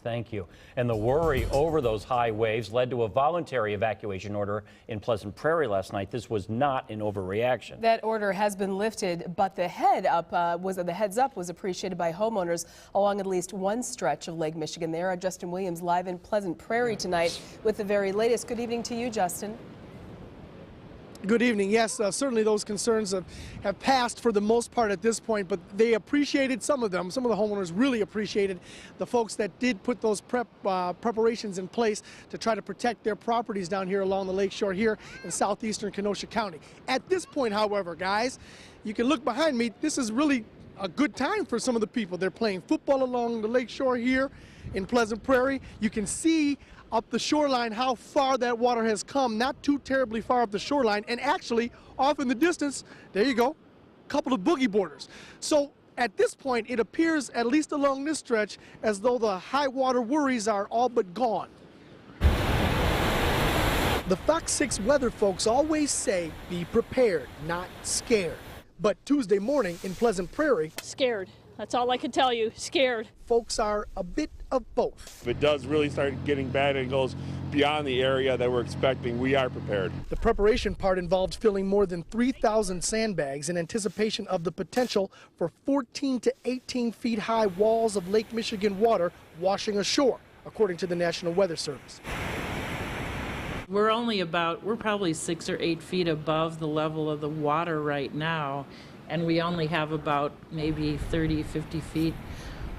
Thank you. And the worry over those high waves led to a voluntary evacuation order in Pleasant Prairie last night. This was not an overreaction. That order has been lifted, but the heads up was appreciated by homeowners along at least one stretch of Lake Michigan. There, Justin Williams live in Pleasant Prairie tonight with the very latest. Good evening to you, Justin. Good evening. Yes, certainly those concerns have passed for the most part at this point, but they appreciated some of them. Some of the homeowners really appreciated the folks that did put those preparations in place to try to protect their properties down here along the lakeshore here in southeastern Kenosha County. At this point, however, guys, you can look behind me. This is really a good time for some of the people. They're playing football along the lakeshore here in Pleasant Prairie. You can see up the shoreline how far that water has come, not too terribly far up the shoreline, and actually off in the distance, there you go, a couple of boogie boarders. So at this point, it appears, at least along this stretch, as though the high water worries are all but gone. The Fox 6 weather folks always say, be prepared, not scared. But Tuesday morning in Pleasant Prairie, scared. That's all I can tell you, scared. Folks are a bit of both. If it does really start getting bad and goes beyond the area that we're expecting, we are prepared. The preparation part involved filling more than 3,000 sandbags in anticipation of the potential for 14 to 18 feet high walls of Lake Michigan water washing ashore, according to the National Weather Service. We're probably 6 or 8 feet above the level of the water right now, and we only have about maybe 30, 50 feet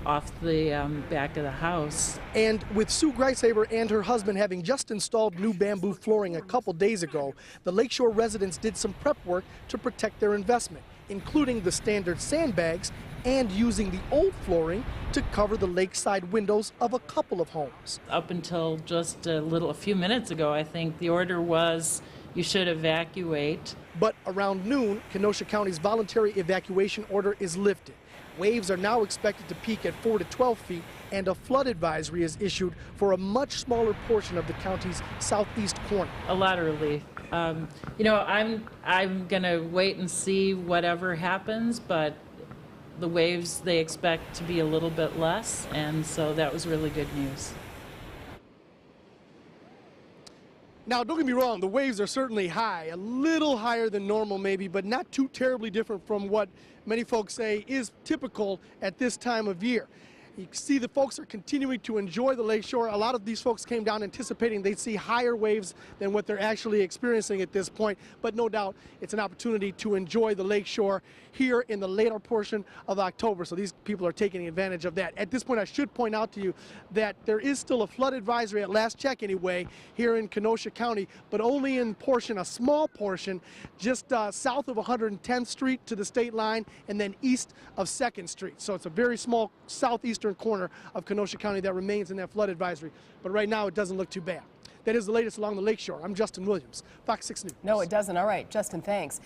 off the back of the house. And with Sue Greisaber and her husband having just installed new bamboo flooring a couple days ago, the lakeshore residents did some prep work to protect their investment, including the standard sandbags and using the old flooring to cover the lakeside windows of a couple of homes. Up until just a few minutes ago, I think the order was you should evacuate. But around noon, Kenosha County's voluntary evacuation order is lifted. Waves are now expected to peak at 4 to 12 feet, and a flood advisory is issued for a much smaller portion of the county's southeast corner. A lot of relief. You know, I'm gonna wait and see whatever happens, but the waves they expect to be a little bit less, and so that was really good news. Now, don't get me wrong, the waves are certainly high, a little higher than normal maybe, but not too terribly different from what many folks say is typical at this time of year. You can see the folks are continuing to enjoy the lakeshore. A lot of these folks came down anticipating they'd see higher waves than what they're actually experiencing at this point, but no doubt it's an opportunity to enjoy the lakeshore here in the later portion of October, so these people are taking advantage of that. At this point, I should point out to you that there is still a flood advisory, at last check anyway, here in Kenosha County, but only in a small portion, just south of 110th Street to the state line and then east of 2nd Street. So it's a very small southeastern corner of Kenosha County that remains in that flood advisory. But right now, it doesn't look too bad. That is the latest along the lakeshore. I'm Justin Williams, Fox 6 News. No, it doesn't. All right, Justin, thanks.